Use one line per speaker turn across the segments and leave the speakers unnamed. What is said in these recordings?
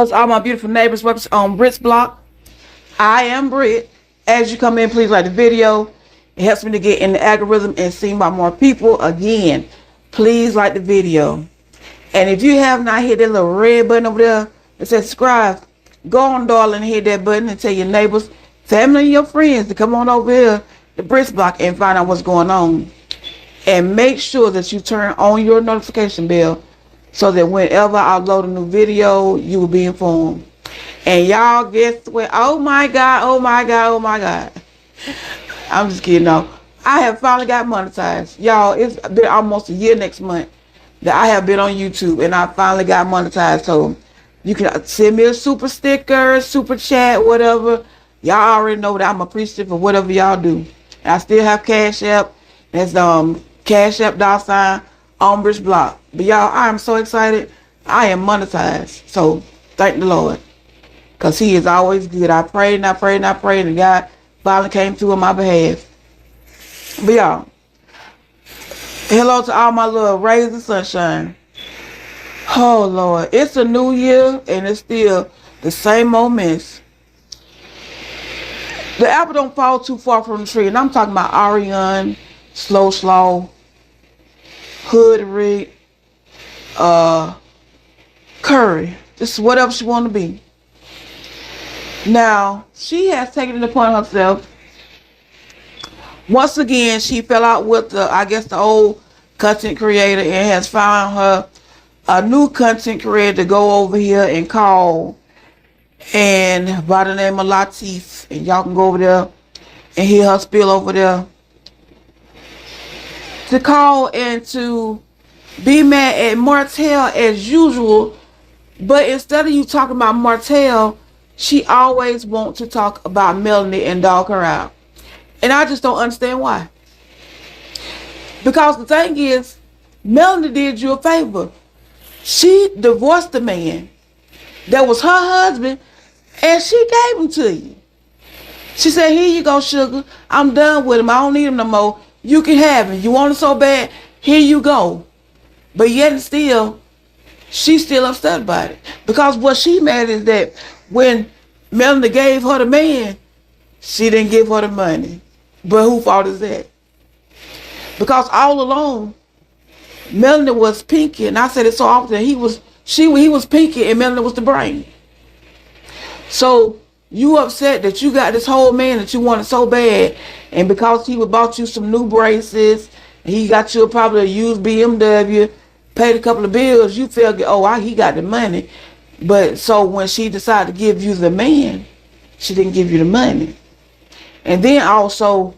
Hello to all my beautiful neighbors. Welcome on Brit's Block. I am Brit. As you come in, please like the video. It helps me to get in the algorithm and seen by more people. Again, please like the video. And if you have not hit that little red button over there that says subscribe, go on, darling, and hit that button and tell your neighbors, family, and your friends to come on over here to Brit's Block and find out what's going on. And make sure that you turn on your notification bell so that whenever I upload a new video, you will be informed. And y'all guess what? Oh my God, oh my God, oh my God. I'm just kidding, no. I have finally got monetized. Y'all, it's been almost a year next month that I have been on YouTube, and I finally got monetized. So you can send me a super sticker, super chat, whatever. Y'all already know that I'm appreciative of whatever y'all do. And I still have Cash App. That's Cash App $ on Brit's Block. But y'all, I am so excited. I am monetized. So thank the Lord. Because he is always good. I prayed and I prayed and I prayed, and God finally came through on my behalf. But y'all, hello to all my little rays of sunshine. Oh Lord, it's a new year and it's still the same old mess. The apple don't fall too far from the tree, and I'm talking about Arionne, Slow, Hood Rig, Curry, just whatever she want to be. Now, she has taken it upon herself. Once again, she fell out with the old content creator and has found her a new content creator to go over here and call, and by the name of Latif. And y'all can go over there and hear her spill over there. To call and to be mad at Martell as usual, but instead of you talking about Martell, she always wants to talk about Melanie and dog her out. And I just don't understand why. Because the thing is, Melanie did you a favor. She divorced the man that was her husband, and she gave him to you. She said, here you go, sugar. I'm done with him. I don't need him no more. You can have him. You want it so bad? Here you go. But yet and still, she's still upset about it. Because what she mad is that when Melanie gave her the man, she didn't give her the money. But whose fault is that? Because all along, Melanie was Pinky, and I said it so often. He was Pinky, and Melanie was the brain. So you upset that you got this whole man that you wanted so bad, and because he bought you some new braces, and he got you probably a used BMW, paid a couple of bills, you felt, oh, he got the money. But so when she decided to give you the man, she didn't give you the money. And then also,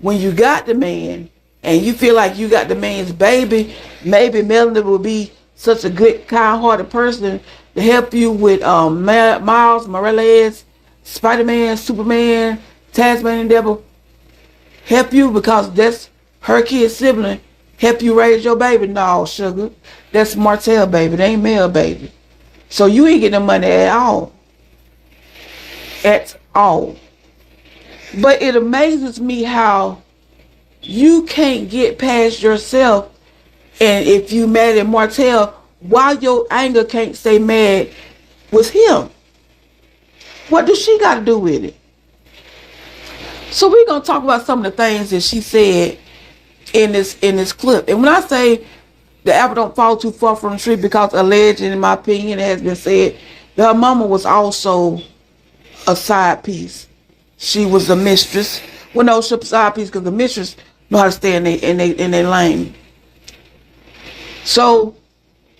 when you got the man and you feel like you got the man's baby, maybe Melanie will be such a good, kind-hearted person to help you with Miles Morales, Spider-Man, Superman, Tasmanian Devil. Help you because that's her kid sibling. Help you raise your baby. No, sugar. That's Martell baby. They ain't Mel baby. So you ain't getting the money at all. At all. But it amazes me how you can't get past yourself, and if you mad at Martell, why your anger can't stay mad with him? What does she got to do with it? So we're going to talk about some of the things that she said in this clip. And when I say the apple don't fall too far from the tree, because alleged, in my opinion, it has been said that her mama was also a side piece. She was a mistress. Well, no, she was a side piece because the mistress know how to stay in their lane. So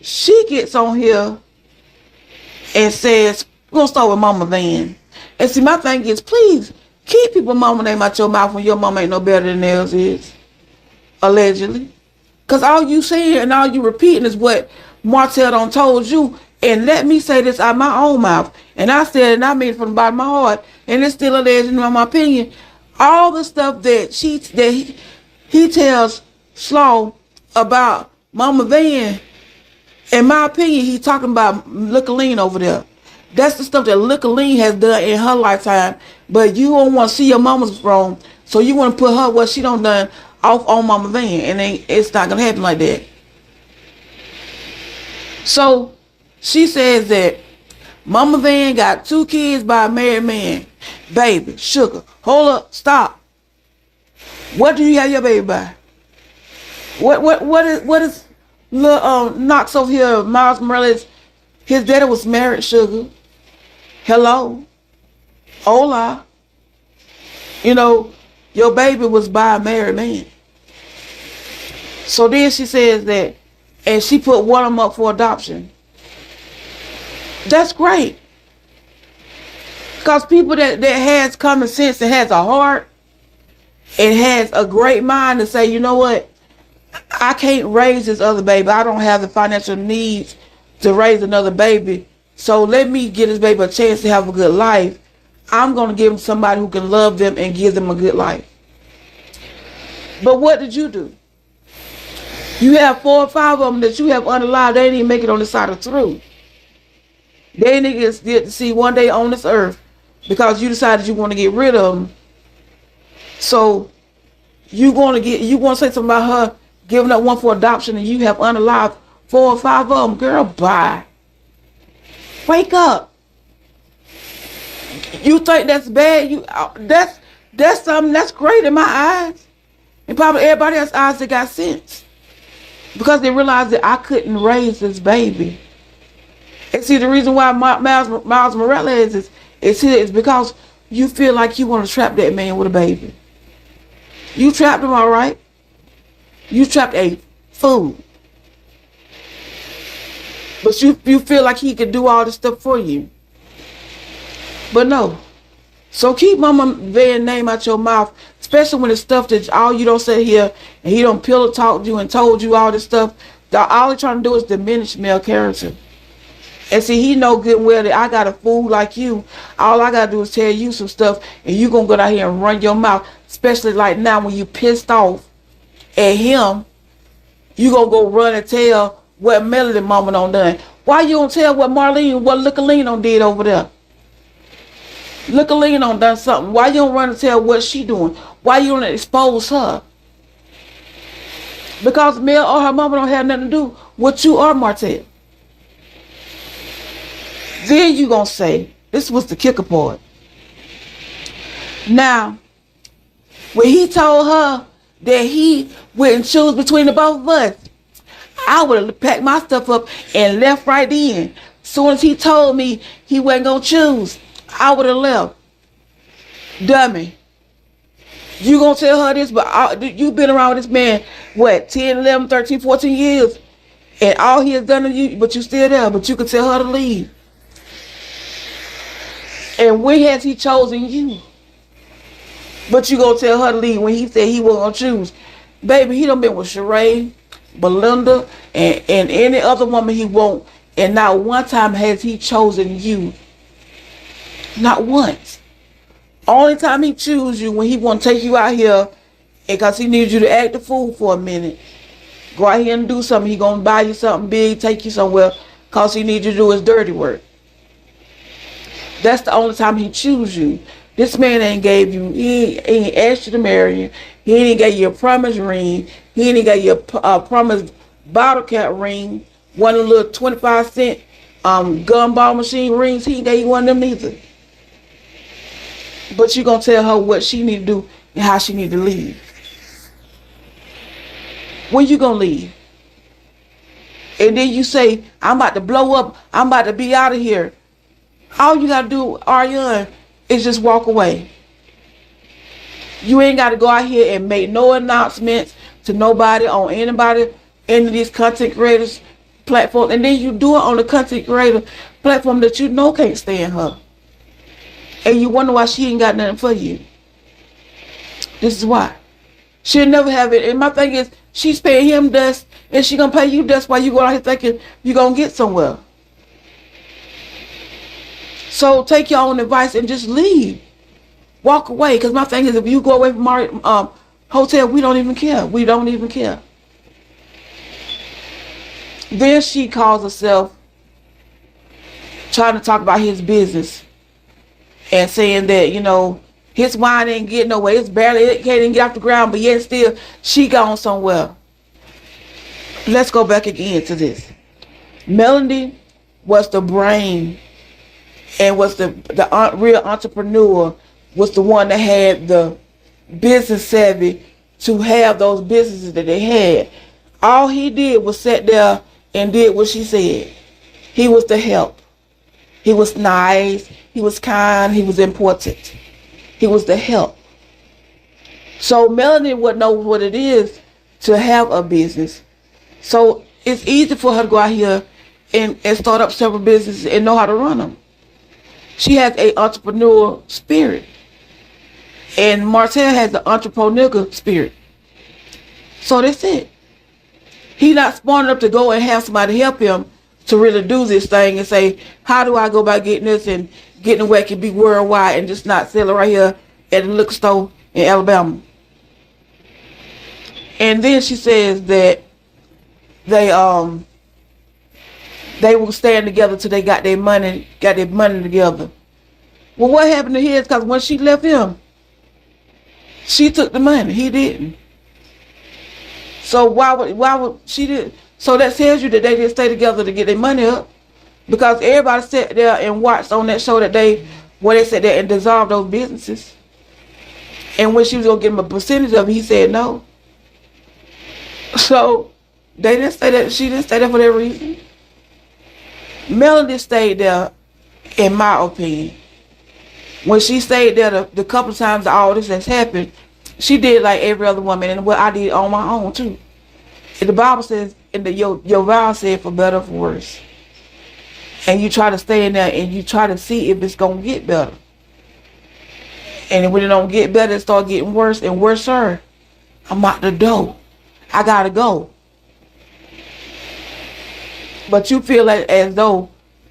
she gets on here and says, we're going to start with Mama Van. And see, my thing is, please keep people's mama name out your mouth when your mama ain't no better than theirs is. Allegedly. Because all you saying and all you repeating is what Martell done told you. And let me say this out of my own mouth. And I said it, and I mean it from the bottom of my heart. And it's still alleged, in my opinion. All the stuff that he tells Slow about Mama Van, in my opinion, he's talking about Lookaleen over there. That's the stuff that Lookaleen has done in her lifetime. But you don't want to see your mama's wrong, so you want to put her, what she done off on Mama Van. And it's not going to happen like that. So she says that Mama Van got 2 kids by a married man. Baby, sugar. Hold up, stop. What do you have your baby by? What is little Knox over here, Miles Morales? His daddy was married, sugar. Hello. Hola. You know, your baby was by a married man. So then she says that, and she put one of them up for adoption. That's great. Because people that has common sense and has a heart and has a great mind to say, you know what? I can't raise this other baby. I don't have the financial needs to raise another baby. So let me give this baby a chance to have a good life. I'm going to give them somebody who can love them and give them a good life. But what did you do? You have 4 or 5 of them that you have unalive. They didn't even make it on the side of the truth. They didn't get to see one day on this earth because you decided you want to get rid of them. So you want to say something about her giving up one for adoption, and you have unalived 4 or 5 of them. Girl, bye. Wake up. You think that's bad? That's something that's great in my eyes, and probably everybody else's eyes that got sense, because they realized that I couldn't raise this baby. And see, the reason why Miles Morales is here is because you feel like you want to trap that man with a baby. You trapped him, all right. You trapped a fool. But you feel like he could do all this stuff for you. But no. So keep Mama Van name out your mouth, especially when it's stuff that all you don't say here, and he don't pillow talk you and told you all this stuff. All he trying to do is diminish male character. And see, he know good and well that I got a fool like you. All I got to do is tell you some stuff, and you going to go out here and run your mouth, especially like now when you pissed off at him. You going to go run and tell what Melody Mama done done. Why you don't tell what Lookaleen done did over there? Lookaleen done something. Why you don't run and tell what she doing? Why you don't expose her? Because Mel or her mama don't have nothing to do with you or Martell. Then you gonna say, this was the kicker part. Now, when he told her that he wouldn't choose between the both of us, I would have packed my stuff up and left right then. Soon as he told me he wasn't gonna choose, I would have left. Dummy. You gonna tell her this, but you been around with this man, what, 10, 11, 13, 14 years, and all he has done to you, but you still there, but you could tell her to leave. And when has he chosen you? But you gonna tell her to leave when he said he wasn't gonna choose. Baby, he done been with Sheree, Belinda, and any other woman he want, and not one time has he chosen you. Not once. Only time he choose you when he want to take you out here, and because he needs you to act the fool for a minute. Go out here and do something. He gonna buy you something big, take you somewhere, because he needs you to do his dirty work. That's the only time he choose you. This man ain't gave you, he ain't asked you to marry you. He ain't gave you a promise ring. He ain't gave you a promise bottle cap ring. One of the little 25-cent gumball machine rings. He ain't gave you one of them either. But you gonna tell her what she need to do and how she need to leave. When you gonna leave? And then you say, I'm about to blow up. I'm about to be out of here. All you gotta do, Arionne, is just walk away. You ain't gotta go out here and make no announcements to nobody on anybody, any of these content creators platforms. And then you do it on the content creator platform that you know can't stand her. And you wonder why she ain't got nothing for you. This is why. She'll never have it. And my thing is, she's paying him dust, and she gonna pay you dust while you go out here thinking you gonna get somewhere. So take your own advice and just leave. Walk away. Because my thing is, if you go away from our hotel, we don't even care. We don't even care. Then she calls herself trying to talk about his business and saying that, you know, his wine ain't getting nowhere. It can't even get off the ground, but yet still she gone somewhere. Let's go back again to this. Melody was the brain and was the real entrepreneur, was the one that had the business savvy to have those businesses that they had. All he did was sit there and did what she said. He was the help. He was nice. He was kind. He was important. He was the help. So Melanie would know what it is to have a business. So it's easy for her to go out here and start up several businesses and know how to run them. She has an entrepreneurial spirit. And Martell has the entrepreneurial spirit. So that's it. He's not smart enough to go and have somebody help him to really do this thing and say, how do I go about getting this and getting where it can be worldwide and just not sell it right here at the liquor store in Alabama. And then she says that they will stand together till they got their money together. Well, what happened to his? Because when she left him, she took the money. He didn't. So why would she did? So that tells you that they didn't stay together to get their money up, because everybody sat there and watched on that show that where they sat there and dissolved those businesses. And when she was gonna give him a percentage of it, he said no. So they didn't stay there. She didn't stay there for that reason. Melody stayed there, in my opinion. When she stayed there the couple of times that all this has happened, she did like every other woman, and what I did on my own too. And the Bible says, your vow said for better or for worse. And you try to stay in there and you try to see if it's gonna get better. And when it don't get better, it start getting worse and worse. Sir, I'm out the door. I gotta go. But you feel like as though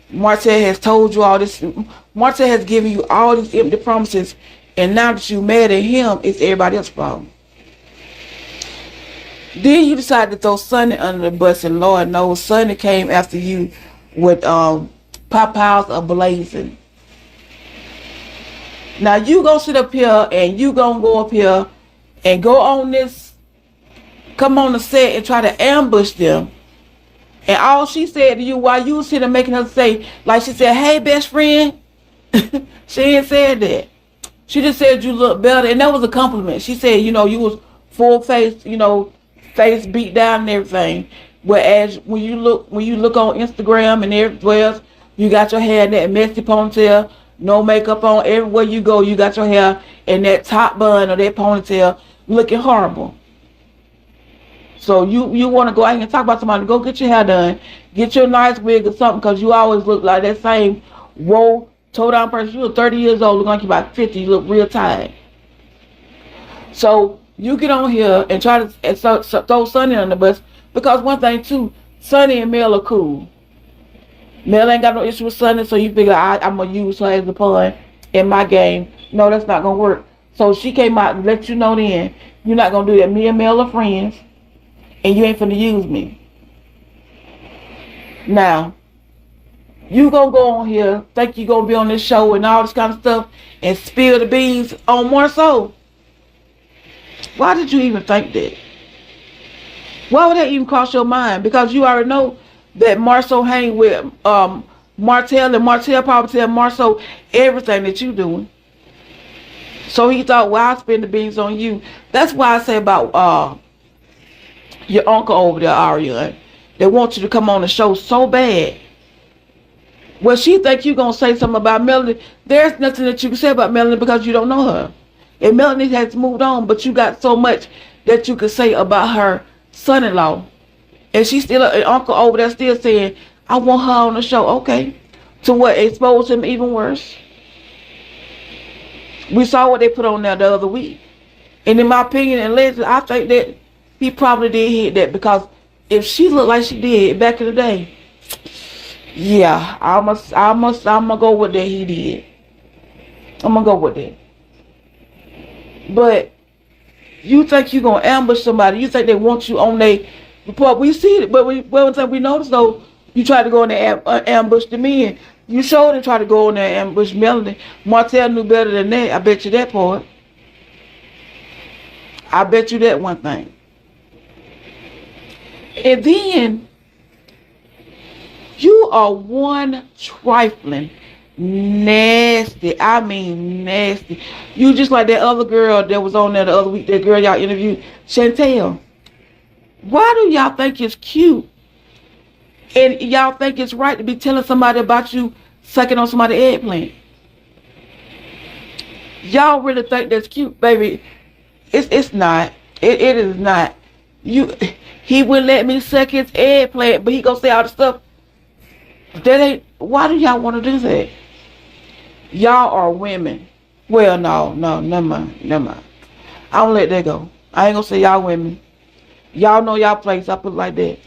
Martell has told you all this. Martell has given you all these empty promises, and now that you mad at him, it's everybody else's problem. Then you decide to throw Sonny under the bus, and Lord knows Sonny came after you with pop house ablazing. Now you gonna sit up here and you gonna go up here and go on this, come on the set and try to ambush them. And all she said to you while you was sitting making her say, like she said, hey best friend. She ain't said that. She just said you look better, and that was a compliment. She said, you know, you was full face, you know, face beat down and everything. Whereas when you look on Instagram and everywhere else, you got your hair in that messy ponytail, no makeup on. Everywhere you go, you got your hair in that top bun or that ponytail, looking horrible. So you want to go out and talk about somebody, go get your hair done, get your nice wig or something, because you always look like that same woe, toe down person. You look 30 years old, look like you're about 50, you look real tired. So you get on here and try to throw Sonny on the bus, because one thing too, Sonny and Mel are cool. Mel ain't got no issue with Sonny, so you figure I'm going to use her as a pawn in my game. No, that's not going to work. So she came out and let you know then, you're not going to do that. Me and Mel are friends, and you ain't finna use me. Now, you gonna go on here, think you gonna be on this show and all this kind of stuff, and spill the beans on more so. Why did you even think that? Why would that even cross your mind? Because you already know that Marceau hang with Martell, and Martell probably tell Marceau everything that you doing. So he thought, well, I'll spin the beans on you. That's why I say about your uncle over there, Arionne. They want you to come on the show so bad. Well, she think you gonna say something about Melanie. There's nothing that you can say about Melanie because you don't know her. And Melanie has moved on, but you got so much that you could say about her son-in-law. And she's still, an uncle over there still saying, I want her on the show. Okay. To what? Expose him even worse? We saw what they put on there the other week. And in my opinion, and legend, I think that he probably did hit that, because if she looked like she did back in the day, yeah, I'm gonna go with that he did. I'm gonna go with that. But you think you gonna ambush somebody? You think they want you on their report? We see it, but one thing we noticed though, you tried to go in there and ambush the men. You showed and tried to go in there and ambush Melanie. Martell knew better than that. I bet you that part. I bet you that one thing. And then you are one trifling, Nasty. I mean nasty. You just like that other girl that was on there the other week, that girl y'all interviewed, Chantel. Why do y'all think it's cute? And y'all think it's right to be telling somebody about you sucking on somebody's eggplant? Y'all really think that's cute, baby? It's not. It is not. He wouldn't let me suck his eggplant, but he gonna say all the stuff. That ain't. Why do y'all want to do that? Y'all are women. Well, no, never mind. I don't let that go. I ain't gonna say y'all women. Y'all know y'all place. I put it like that.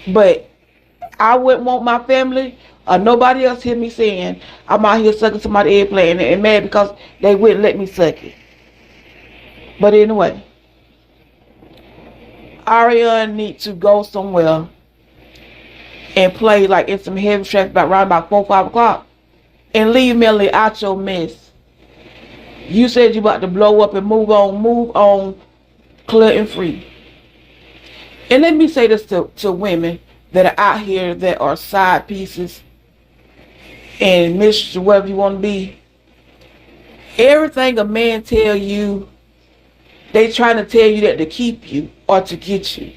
But I wouldn't want my family or nobody else hear me saying I'm out here sucking somebody's eggplant and mad because they wouldn't let me suck it. But anyway, Arionne needs to go somewhere and play like in some heavy traffic around about 4, 5 o'clock and leave Melanie out your mess. You said you about to blow up and move on, clear and free. And let me say this to women that are out here that are side pieces and mistress, whatever you want to be. Everything a man tell you, they trying to tell you that to keep you or to get you.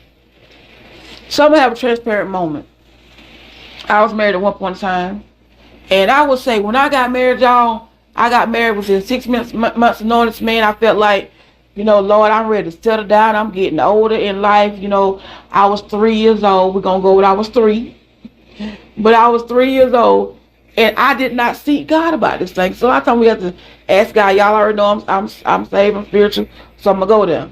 So I'm gonna have a transparent moment. I was married at one point in time, and I would say when I got married, y'all, I got married within 6 months of knowing this man. I felt like, Lord, I'm ready to settle down. I'm getting older in life. I was 3 years old. We're going to go with I was 3. But I was 3 years old, and I did not seek God about this thing. So a lot of times we have to ask God. Y'all already know I'm saved, I'm spiritual, so I'm going to go there.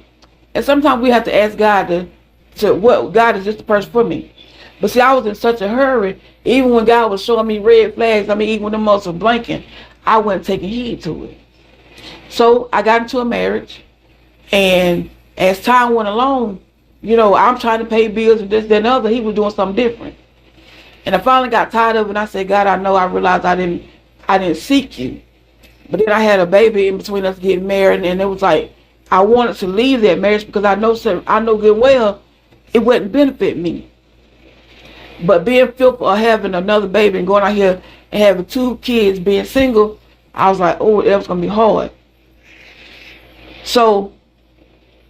And sometimes we have to ask God to what God is just the person for me. But see, I was in such a hurry. Even when God was showing me red flags, even when the months were blinking, I wasn't taking heed to it. So I got into a marriage. And as time went along, I'm trying to pay bills and this, that, and other. He was doing something different. And I finally got tired of it, and I said, God, I realized I didn't seek you. But then I had a baby in between us getting married, and it was like, I wanted to leave that marriage because I know good well it wouldn't benefit me. But being fearful of having another baby and going out here and having 2 kids, being single, I was like, oh, that was going to be hard. So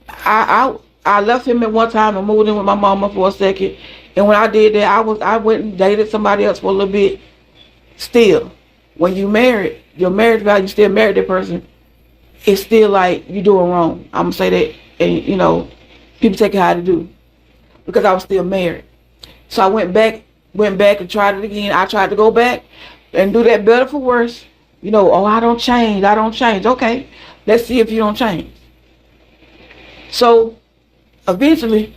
I left him at one time and moved in with my mama for a second. And when I did that, I went and dated somebody else for a little bit. Still, when you married, your marriage vow, you still married that person, it's still like you doing wrong. I'm going to say that, and people take it how to do. Because I was still married. So I went back and tried it again. I tried to go back and do that better for worse. Oh, I don't change. Okay, let's see if you don't change. So eventually,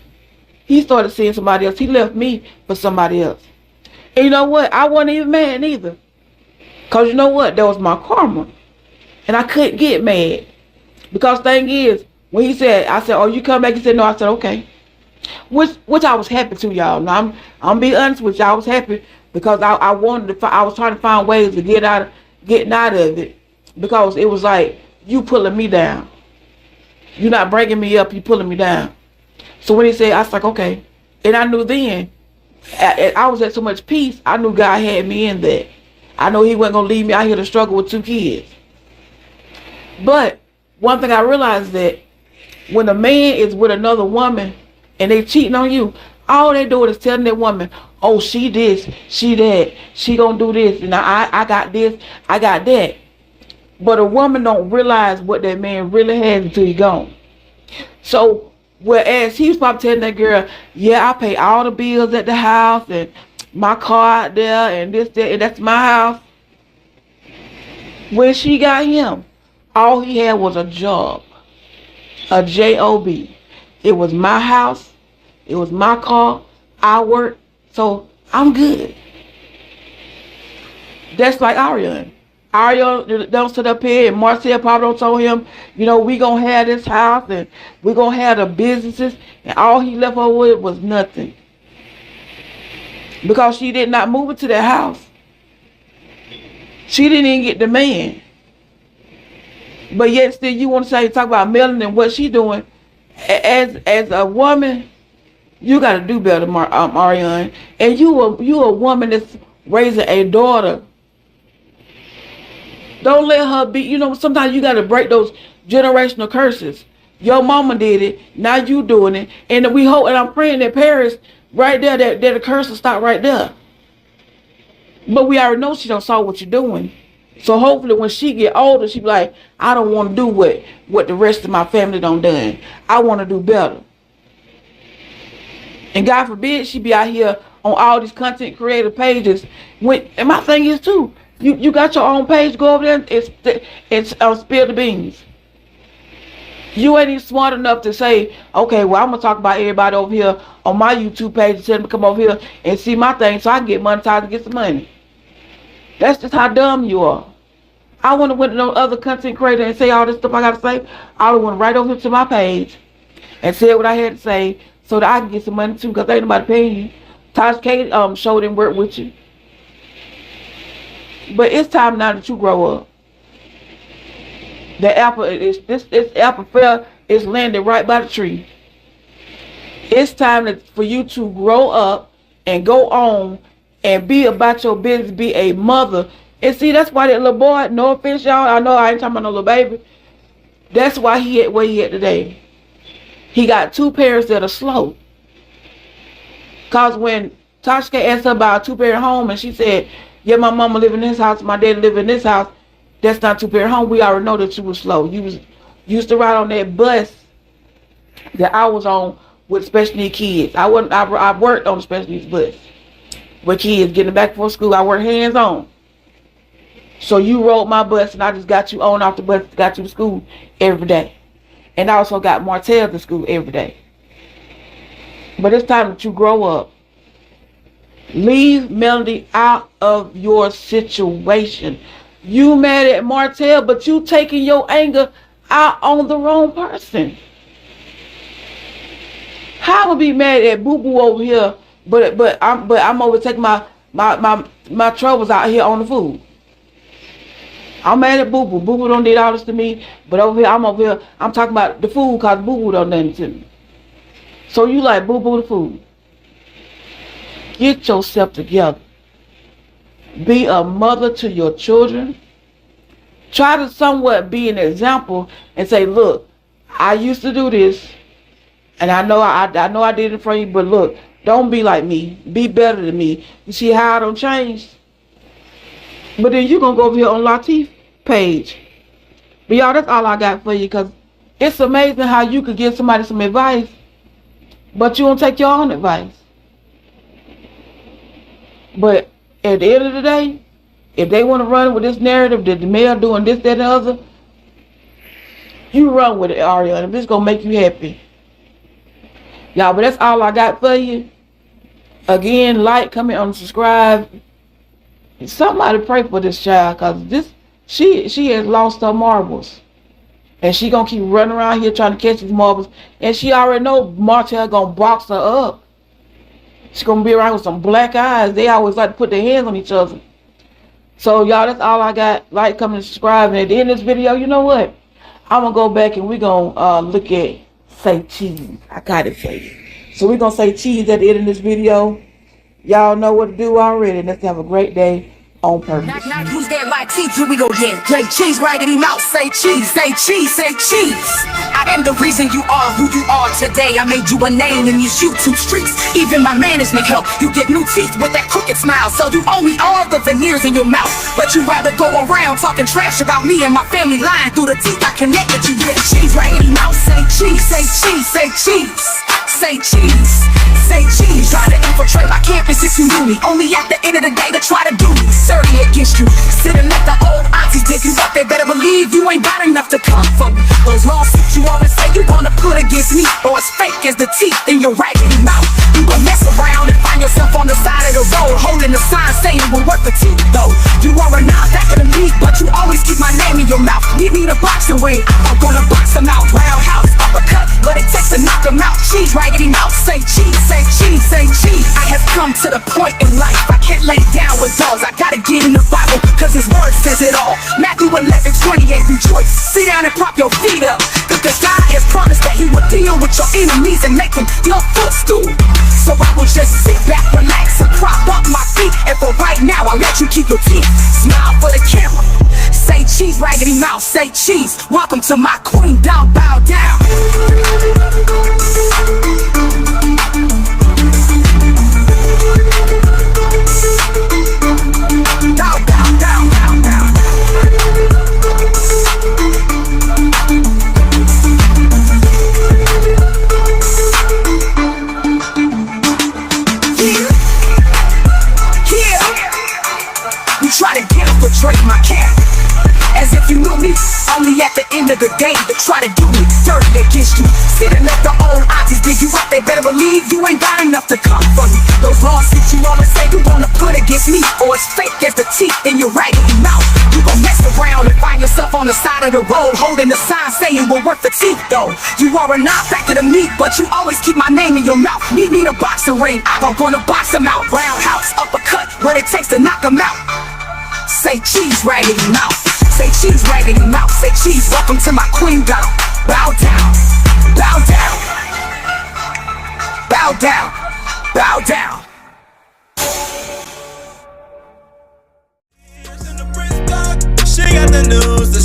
he started seeing somebody else. He left me for somebody else. And you know what? I wasn't even mad neither. Because you know what? That was my karma. And I couldn't get mad. Because thing is, when I said, oh, you come back? He said, no. I said, okay. Which I was happy to, y'all. Now, I'm be honest with you. I was happy because I was trying to find ways to getting out of it. Because it was like, you pulling me down. You're not bringing me up, you pulling me down. So when he said, I was like, okay. And I knew then, I was at so much peace, I knew God had me in that. I know he wasn't going to leave me out here to struggle with 2 kids. But one thing I realized that when a man is with another woman and they cheating on you, all they doing is telling that woman, oh, she this, she that, she gonna do this, and I got this, I got that. But a woman don't realize what that man really has until he's gone. So, whereas he was probably telling that girl, yeah, I pay all the bills at the house and my car out there and this, that, and that's my house. When she got him, all he had was a job. A J-O-B. It was my house. It was my car. I work. So, I'm good. That's like Arionne. Arionne don't sit up here and Marcel probably don't told him, we gonna have this house and we gonna have the businesses, and all he left her with was nothing. Because she did not move into that house. She didn't even get the man. But yet still you want to talk about Melanie and what she doing. As a woman, you gotta do better, Arionne. And you a woman that's raising a daughter. Don't let her be, you know, sometimes you got to break those generational curses. Your mama did it, now you doing it. And we hope, and I'm praying that parents right there, that the curse will stop right there. But we already know she don't saw what you're doing. So hopefully when she get older, she be like, I don't want to do what the rest of my family done. I want to do better. And God forbid she be out here on all these content creator pages. And my thing is too, you got your own page, go over there and spill the beans. You ain't even smart enough to say, okay, well, I'm going to talk about everybody over here on my YouTube page and tell them to come over here and see my thing so I can get monetized and get some money. That's just how dumb you are. I want to went to no other content creator and say all this stuff I got to say. I would went right over here to my page and said what I had to say so that I can get some money too, because ain't nobody paying you. Tosh K showed and worked with you. But it's time now that you grow up. The apple this apple fell, is landed right by the tree. It's time for you to grow up and go on and be about your business, be a mother. And see, that's why that little boy, no offense y'all, I know I ain't talking about no little baby. That's why he at where he at today. He got two parents that are slow. Cause when Tasha asked her about a 2-parent home and she said, yeah, my mama live in this house, my daddy live in this house, that's not 2-parent home. We already know that you was slow. You used to ride on that bus that I was on with special needs kids. I worked on the special needs bus with kids getting back from school. I worked hands on. So you rode my bus and I just got you on off the bus, got you to school every day. And I also got Martell to school every day. But it's time that you grow up. Leave Melody out of your situation. You mad at Martell, but you taking your anger out on the wrong person. How would be mad at Boo Boo over here, but I'm over taking my troubles out here on the food. I'm mad at Boo Boo. Boo Boo don't did all this to me, but over here I'm talking about the food because Boo Boo don't nothing to me. So you like Boo Boo the food. Get yourself together. Be a mother to your children. Try to somewhat be an example and say, look, I used to do this, and I know I did it for you, but look, don't be like me. Be better than me. You see how I don't change? But then you're going to go over here on Latif's page. But y'all, that's all I got for you, because it's amazing how you could give somebody some advice, but you don't take your own advice. But at the end of the day, if they want to run with this narrative that the male doing this, that, and the other, you run with it, Arionne. If it's going to make you happy. Y'all, but that's all I got for you. Again, like, comment, and subscribe. Somebody pray for this child, because she has lost her marbles. And she going to keep running around here trying to catch these marbles. And she already know Martell going to box her up. She's going to be around with some black eyes. They always like to put their hands on each other. So, y'all, that's all I got. Like, comment, and subscribe. And at the end of this video, you know what? I'm going to go back and we're going to look at say cheese. I got it for you. So, we're going to say cheese at the end of this video. Y'all know what to do already. Let's have a great day on purpose.
Knock, who's that like teeth? Here we go again. Play cheese right in your mouth. Say cheese, say cheese, say cheese. I am the reason you are who you are today. I made you a name in these YouTube streets. Even my management help you get new teeth with that crooked smile. So you owe me all the veneers in your mouth, but you rather go around talking trash about me and my family lying through the teeth I connected you with. Cheese right in your mouth. Say cheese, say cheese, say cheese, say cheese, say cheese. Try to infiltrate my campus if you knew me. Only at the end of the day to try to do me. Dirty against you, sitting at the old aunties dick you up. They better believe you ain't got enough to come from me. Those lawsuits you always say you wanna put against me, or as fake as the teeth in your right mouth. You gon' mess around and find yourself on the side of the road, holding the sign saying we're worth the teeth though. You are a not back of the meat, but you always keep my name in your mouth. Need me to boxing weight, I'm gonna box them out. Roundhouse, uppercut, but it takes to knock them out. Cheese right in your mouth. Say cheese, say cheese, say cheese. I have come to the point in life I can't lay down with dogs. I gotta get in the Bible, cause his word says it all. Matthew 11:28, rejoice. Sit down and prop your feet up, because God has promised that he will deal with your enemies and make them your footstool. So I will just sit back, relax, and prop up my feet. And for right now, I'll let you keep your teeth. Smile for the camera. Say cheese. are, say cheese. Welcome to my queen, down, bow down. Down, down, down, down, down. Try to get infiltrate my camp, as if you knew me. Only at the end of the day to try to do me dirty against you. Sitting at the old aunties dig you up, they better believe you ain't got enough to come for me. Those lawsuits you always say you wanna put against me, or as fake as the teeth in your raggedy mouth. You gon' mess around and find yourself on the side of the road, holding the sign saying we're worth the teeth though. You are a non-factor to me, but you always keep my name in your mouth. Need me to box a ring, I'm gonna box him out. Roundhouse, uppercut, what it takes to knock him out. Say cheese, raggedy mouth. Say cheese, raggedy mouth. Say cheese, welcome to my queen, down. Bow down, bow down, bow down, bow down.
She got the news, the